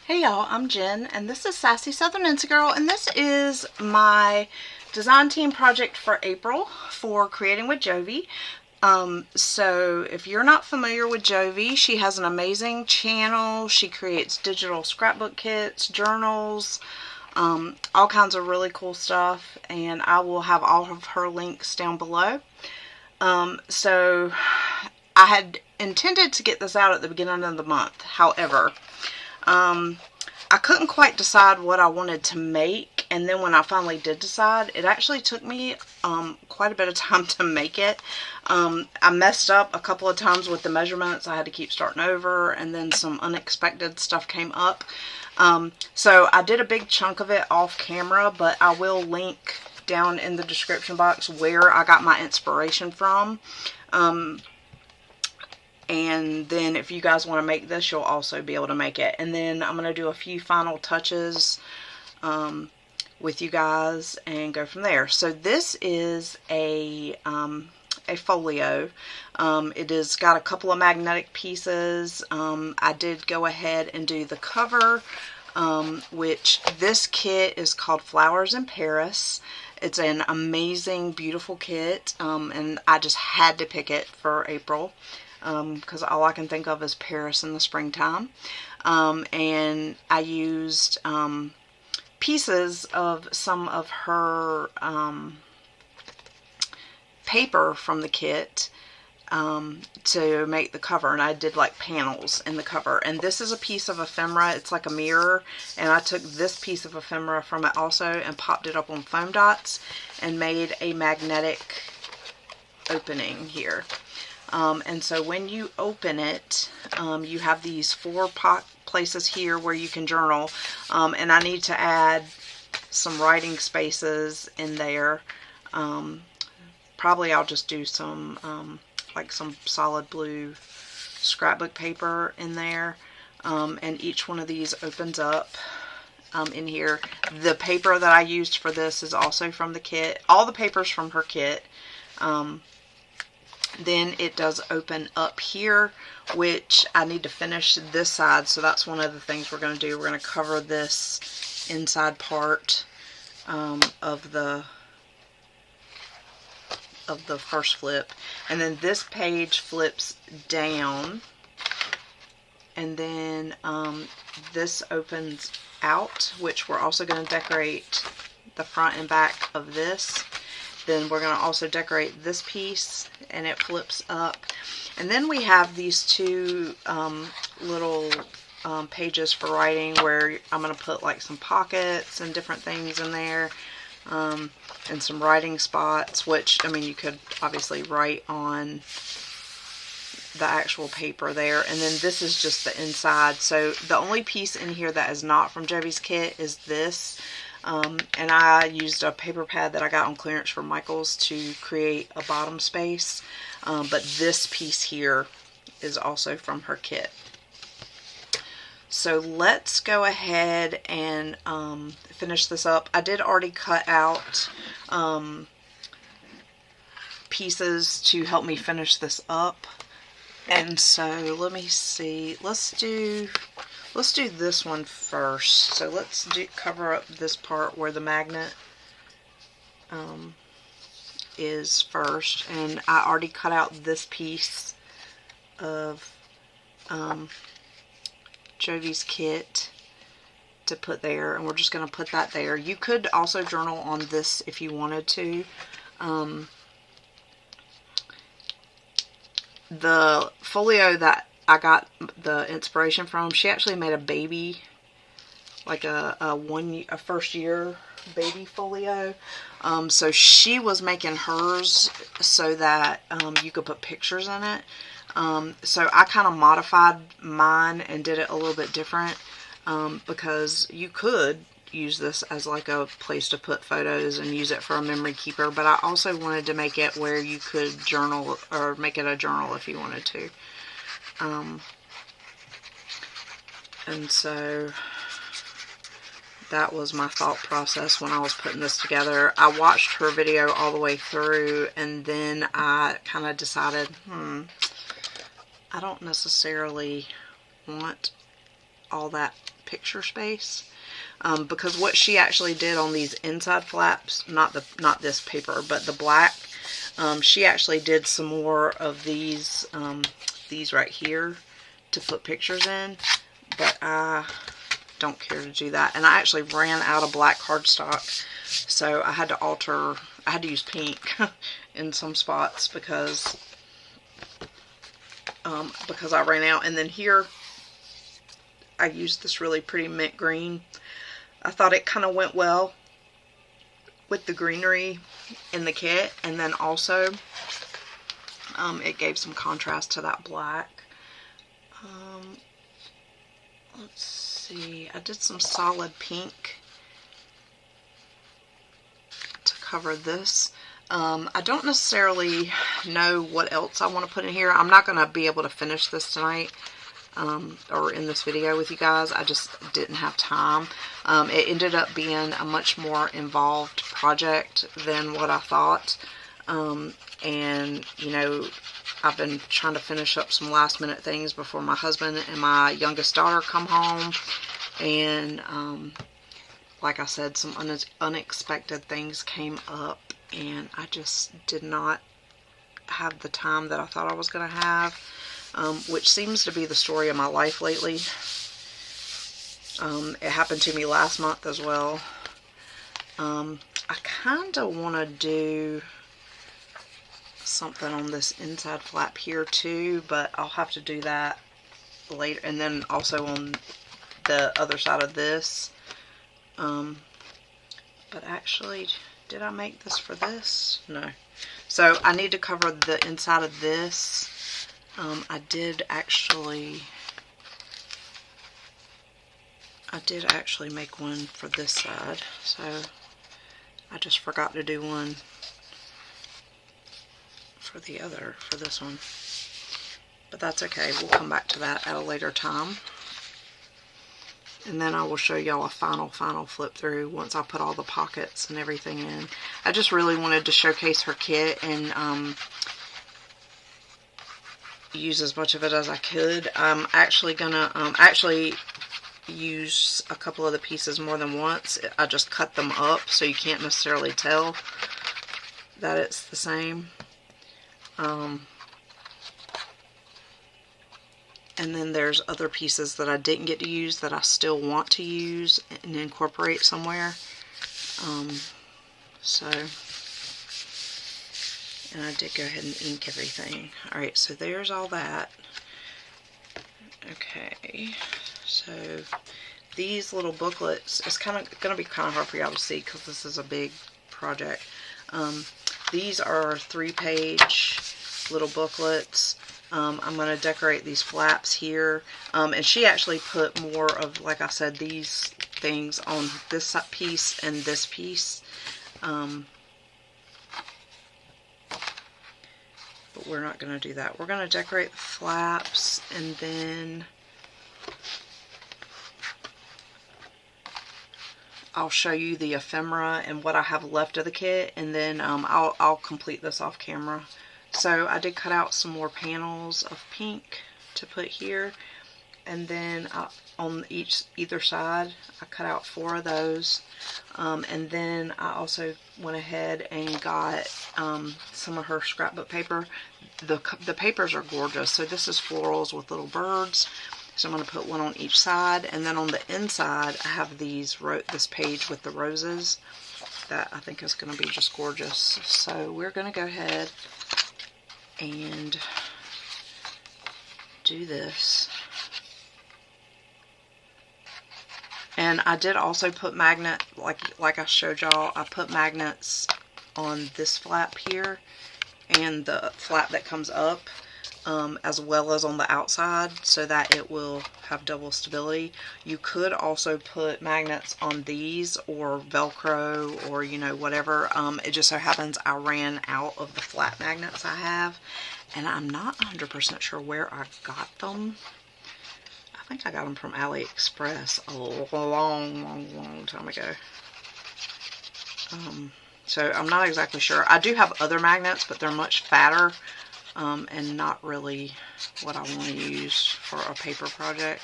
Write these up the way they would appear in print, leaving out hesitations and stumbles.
Hey y'all, I'm Jen, and this is Sassy Southern Insta Girl, and this is my design team project for April for Creating with Jovi. So if you're not familiar with Jovi, she has an amazing channel. She creates digital scrapbook kits, journals, all kinds of really cool stuff, and I will have all of her links down below. So I had intended to get this out at the beginning of the month. However, I couldn't quite decide what I wanted to make, and then when I finally did decide, it actually took me quite a bit of time to make it. I messed up a couple of times with the measurements. I had to keep starting over, and then some unexpected stuff came up. So I did a big chunk of it off camera, but I will link down in the description box where I got my inspiration from. And then if you guys want to make this, you'll also be able to make it. And then I'm going to do a few final touches with you guys and go from there. So this is a folio. It has got a couple of magnetic pieces. I did go ahead and do the cover, which this kit is called Flowers in Paris. It's an amazing, beautiful kit, and I just had to pick it for April. Because all I can think of is Paris in the springtime. And I used pieces of some of her paper from the kit to make the cover, and I did like panels in the cover. And this is a piece of ephemera. It's like a mirror, and I took this piece of ephemera from it also and popped it up on foam dots and made a magnetic opening here. And so when you open it, you have these four places here where you can journal, and I need to add some writing spaces in there. Probably I'll just do some like some solid blue scrapbook paper in there, and each one of these opens up in here. The paper that I used for this is also from the kit. All the paper's from her kit. Then it does open up here, which I need to finish this side, so that's one of the things we're going to do. We're going to cover this inside part of the first flip, and then this page flips down, and then this opens out, which we're also going to decorate the front and back of this. Then we're going to also decorate this piece, and it flips up. And then we have these two little pages for writing where I'm going to put like some pockets and different things in there, and some writing spots, which, I mean, you could obviously write on the actual paper there. And then this is just the inside. So the only piece in here that is not from Jovi's kit is this. And I used a paper pad that I got on clearance from Michael's to create a bottom space. But this piece here is also from her kit. So let's go ahead and finish this up. I did already cut out pieces to help me finish this up. And so let me see. Let's do this one first. So let's cover up this part where the magnet is first. And I already cut out this piece of Jovi's kit to put there, and we're just going to put that there. You could also journal on this if you wanted to. The folio that I got the inspiration from, she actually made a baby, like a first year baby folio. So she was making hers so that you could put pictures in it. So I kind of modified mine and did it a little bit different, because you could use this as like a place to put photos and use it for a memory keeper, but I also wanted to make it where you could journal, or make it a journal if you wanted to. And so that was my thought process when I was putting this together. I watched her video all the way through, and then I kind of decided, I don't necessarily want all that picture space. Because what she actually did on these inside flaps, not this paper, but the black, she actually did some more of these right here to put pictures in, but I don't care to do that. And I actually ran out of black cardstock, so I had to use pink in some spots because I ran out. And then here I used this really pretty mint green. I thought it kind of went well with the greenery in the kit, and then also it gave some contrast to that black. Let's see, I did some solid pink to cover this. I don't necessarily know what else I want to put in here. I'm not going to be able to finish this tonight. Or in this video with you guys. I just didn't have time. It ended up being a much more involved project than what I thought. And, you know, I've been trying to finish up some last minute things before my husband and my youngest daughter come home. And, like I said, some unexpected things came up, and I just did not have the time that I thought I was going to have. Which seems to be the story of my life lately. It happened to me last month as well. I kind of want to do something on this inside flap here too, but I'll have to do that later. And then also on the other side of this. But actually, did I make this for this? No. So I need to cover the inside of this. I did actually make one for this side, so I just forgot to do one for this one. But that's okay, we'll come back to that at a later time. And then I will show y'all a final flip through once I put all the pockets and everything in. I just really wanted to showcase her kit and use as much of it as I could. I'm actually gonna use a couple of the pieces more than once. I just cut them up so you can't necessarily tell that it's the same. And then there's other pieces that I didn't get to use that I still want to use and incorporate somewhere. And I did go ahead and ink everything. Alright, so there's all that. Okay, so these little booklets, it's going to be kind of hard for y'all to see because this is a big project. These are 3-page little booklets. I'm going to decorate these flaps here. And she actually put more of, like I said, these things on this piece and this piece. But we're not going to do that. We're going to decorate the flaps, and then I'll show you the ephemera and what I have left of the kit, and then I'll complete this off camera. So I did cut out some more panels of pink to put here, and then on either side I cut out 4 of those, and then I also went ahead and got some of her scrapbook paper. The papers are gorgeous. So this is florals with little birds. So I'm going to put one on each side, and then on the inside I have this page with the roses that I think is going to be just gorgeous. So we're going to go ahead and do this. And I did also put magnet, like I showed y'all, I put magnets on this flap here and the flap that comes up, as well as on the outside, so that it will have double stability. You could also put magnets on these, or Velcro, or you know, whatever. It just so happens I ran out of the flat magnets I have, and I'm not 100% sure where I got them. I think I got them from AliExpress a long time ago. So I'm not exactly sure. I do have other magnets, but they're much fatter and not really what I want to use for a paper project.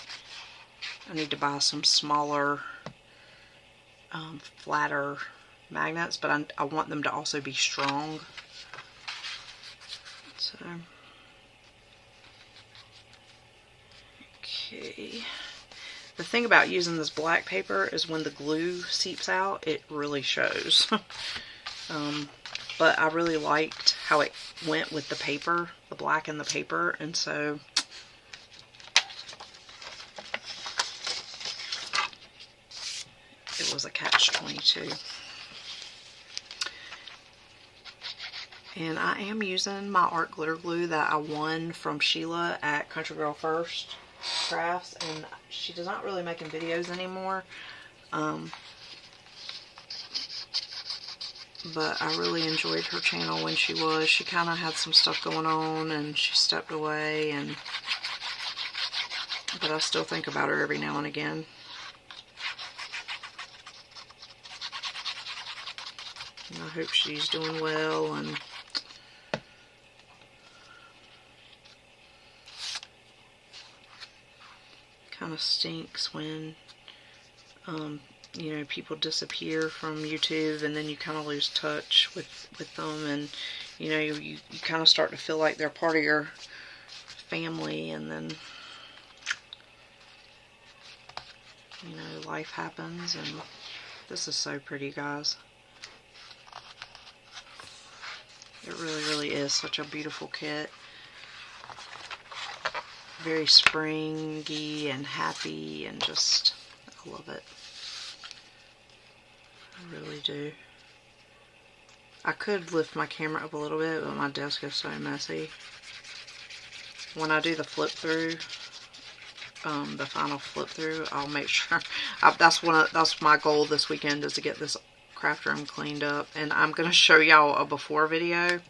I need to buy some smaller, flatter magnets, but I want them to also be strong. So, okay. The thing about using this black paper is when the glue seeps out, it really shows. But I really liked how it went with the paper, the black and the paper, and so it was a catch-22. And I am using my art glitter glue that I won from Sheila at Country Girl First Crafts, and she does not really making videos anymore. But I really enjoyed her channel when she was. She kind of had some stuff going on and she stepped away, but I still think about her every now and again. And I hope she's doing well, and kind of stinks when you know, people disappear from YouTube and then you kind of lose touch with them, and you know, you kind of start to feel like they're part of your family, and then you know, life happens. And this is so pretty, guys. It really is such a beautiful kit. Very springy and happy, and just, I love it. I really do. I could lift my camera up a little bit, but my desk is so messy. When I do the flip through, the final flip through, I'll make sure. That's my goal this weekend, is to get this craft room cleaned up, and I'm gonna show y'all a before video.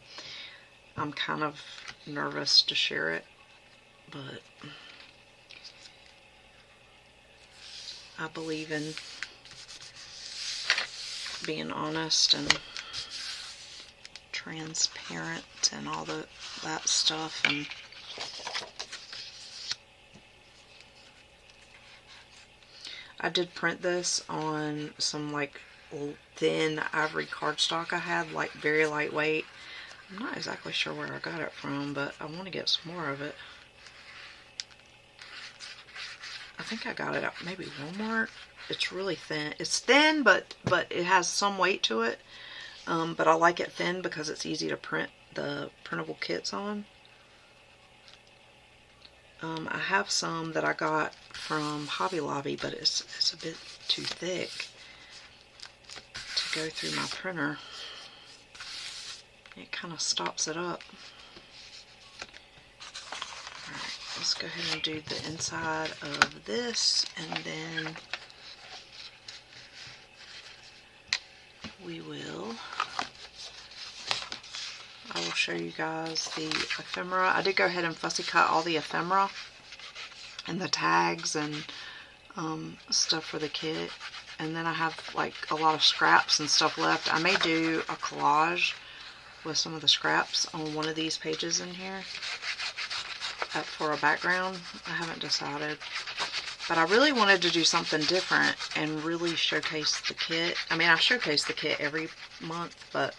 I'm kind of nervous to share it, but I believe in being honest and transparent and all that stuff. And I did print this on some like thin ivory cardstock I had, like very lightweight. I'm not exactly sure where I got it from, but I want to get some more of it. I think I got it at maybe Walmart. It's really thin. It's thin, but it has some weight to it. But I like it thin because it's easy to print the printable kits on. I have some that I got from Hobby Lobby, but it's a bit too thick to go through my printer. It kind of stops it up. Alright, let's go ahead and do the inside of this, and then I will show you guys the ephemera. I did go ahead and fussy cut all the ephemera and the tags and stuff for the kit. And then I have like a lot of scraps and stuff left. I may do a collage with some of the scraps on one of these pages in here for a background. I haven't decided. But I really wanted to do something different and really showcase the kit. I mean, I showcase the kit every month, but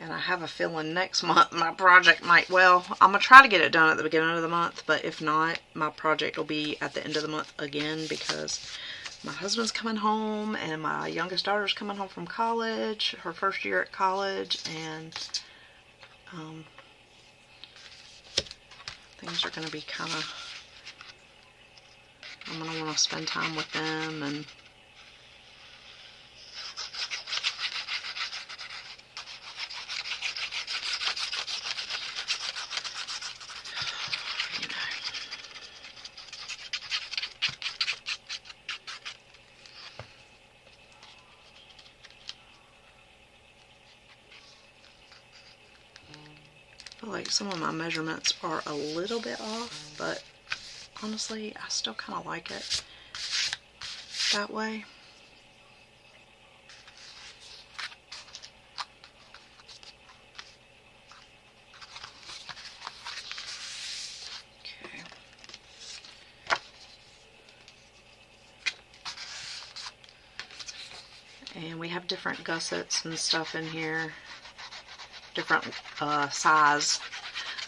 and I have a feeling next month my project might, well, I'm going to try to get it done at the beginning of the month, but if not, my project will be at the end of the month again, because my husband's coming home and my youngest daughter's coming home from college, her first year at college, and things are going to be kind of, I'm going to want to spend time with them. And I feel like some of my measurements are a little bit off, but honestly, I still kind of like it that way. And we have different gussets and stuff in here, different size.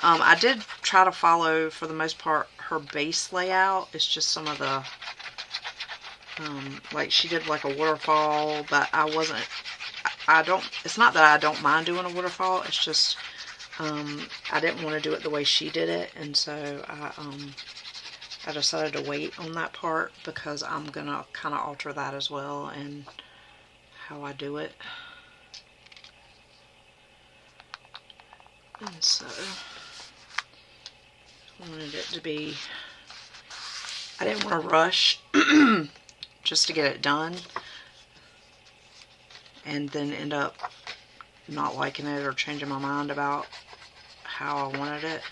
I did try to follow, for the most part, her base layout. It's just some of the, like she did like a waterfall, but it's not that I don't mind doing a waterfall, it's just, I didn't want to do it the way she did it, and so I decided to wait on that part because I'm going to kind of alter that as well and how I do it. And so I wanted it to be, I didn't want to rush just to get it done and then end up not liking it or changing my mind about how I wanted it.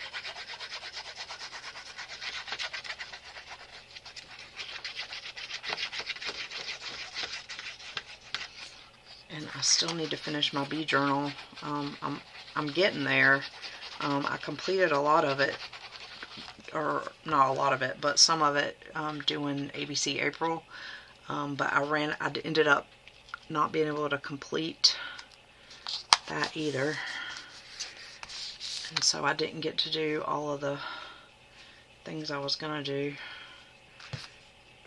And I still need to finish my bee journal. I'm getting there. I completed a lot of it, or not a lot of it, but some of it doing ABC April. But I ended up not being able to complete that either. And so I didn't get to do all of the things I was going to do.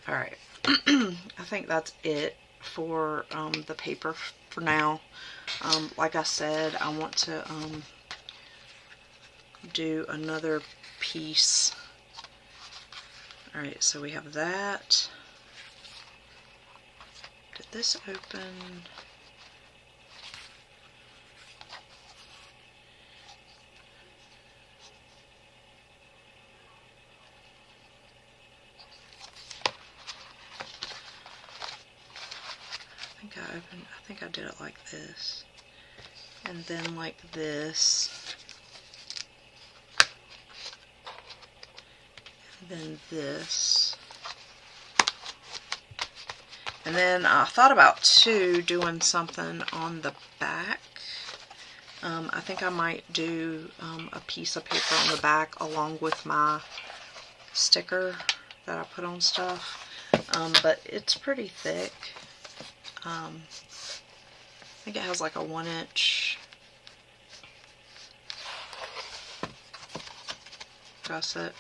Alright, I think that's it for the paper for now. Like I said, I want to do another piece. Alright, so we have that. Did this open? I think I did it like this, and then like this, and then this, and then I thought about doing something on the back. I think I might do a piece of paper on the back along with my sticker that I put on stuff, but it's pretty thick. I think it has like a 1-inch gusset.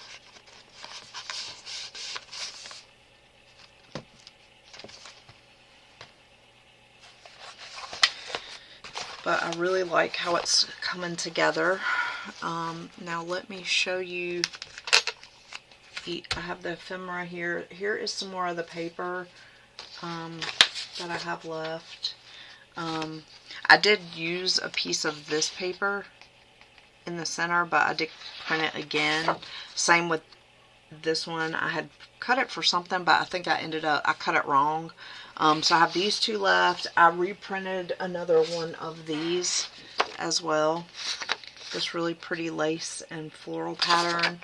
But I really like how it's coming together. Now let me show you. I have the ephemera here. Here is some more of the paper that I have left. I did use a piece of this paper in the center, but I did print it again. Same with this one. I had cut it for something, but I think I cut it wrong. So I have these two left. I reprinted another one of these as well. This really pretty lace and floral pattern.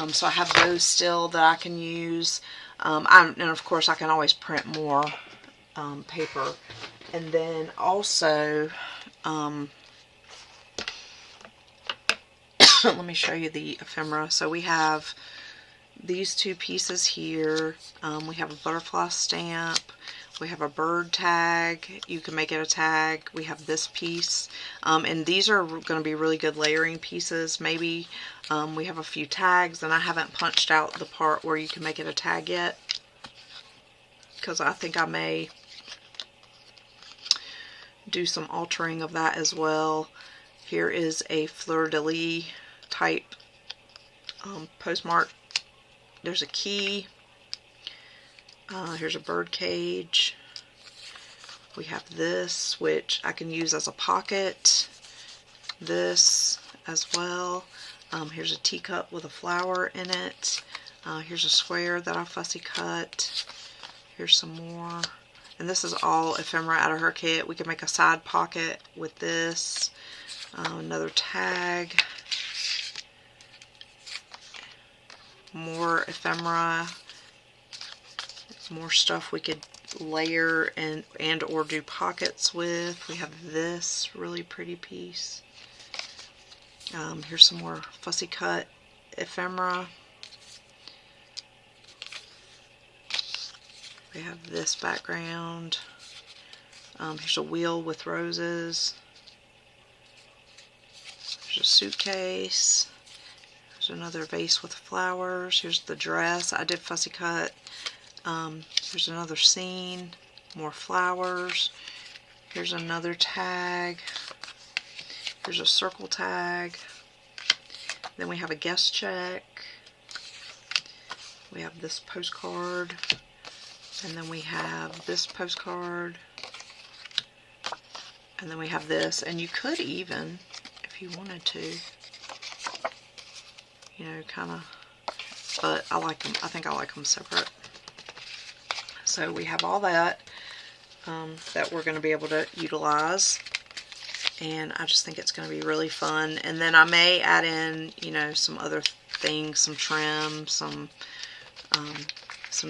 So I have those still that I can use. And of course I can always print more paper. And then also, let me show you the ephemera. So we have these two pieces here. We have a butterfly stamp. We have a bird tag. You can make it a tag. We have this piece. And these are going to be really good layering pieces. Maybe we have a few tags, and I haven't punched out the part where you can make it a tag yet, because I think I may do some altering of that as well. Here is a fleur-de-lis type postmark. There's a key. Here's a bird cage. We have this, which I can use as a pocket. This as well. Here's a teacup with a flower in it. Here's a square that I fussy cut. Here's some more. And this is all ephemera out of her kit. We can make a side pocket with this. Another tag. More ephemera. More stuff we could layer and or do pockets with. We have this really pretty piece. Here's some more fussy cut ephemera. We have this background. Here's a wheel with roses. There's a suitcase. There's another vase with flowers. Here's the dress. I did fussy cut. Here's another scene. More flowers. Here's another tag. Here's a circle tag. Then we have a guest check. We have this postcard. And then we have this postcard. And then we have this. And you could even, if you wanted to, you know, kind of, but I like them. I think I like them separate. So we have all that that we're going to be able to utilize. And I just think it's going to be really fun. And then I may add in, you know, some other things, some trim, some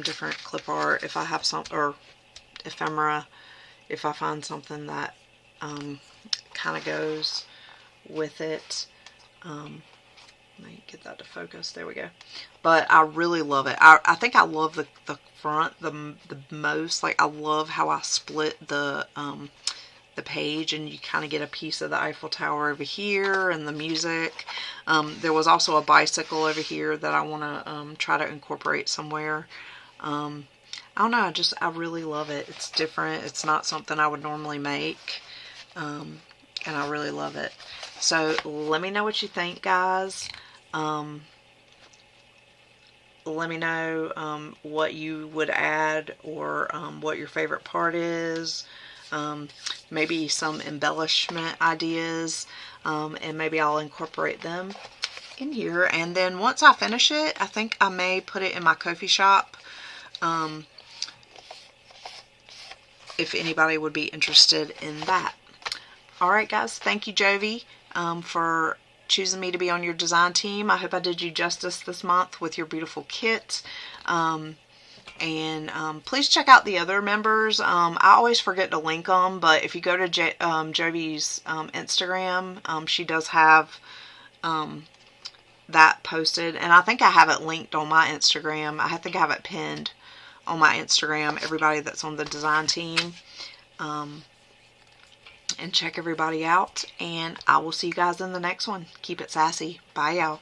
different clip art if I have some, or ephemera, if I find something that kind of goes with it. Let me get that to focus. There we go. But I really love it. I think I love the front the most. Like, I love how I split the page, and you kind of get a piece of the Eiffel Tower over here and the music. There was also a bicycle over here that I want to try to incorporate somewhere. I don't know. I really love it. It's different. It's not something I would normally make. And I really love it. So let me know what you think, guys. Let me know what you would add, or what your favorite part is. Maybe some embellishment ideas, and maybe I'll incorporate them in here. And then once I finish it, I think I may put it in my Ko-fi shop, if anybody would be interested in that. Alright guys, thank you Jovi for choosing me to be on your design team. I hope I did you justice this month with your beautiful kit. And please check out the other members. I always forget to link them, but if you go to Jovi's Instagram, she does have that posted, and I think I have it linked on my Instagram. I think I have it pinned on my Instagram, everybody that's on the design team. And check everybody out, and I will see you guys in the next one. Keep it sassy. Bye, y'all.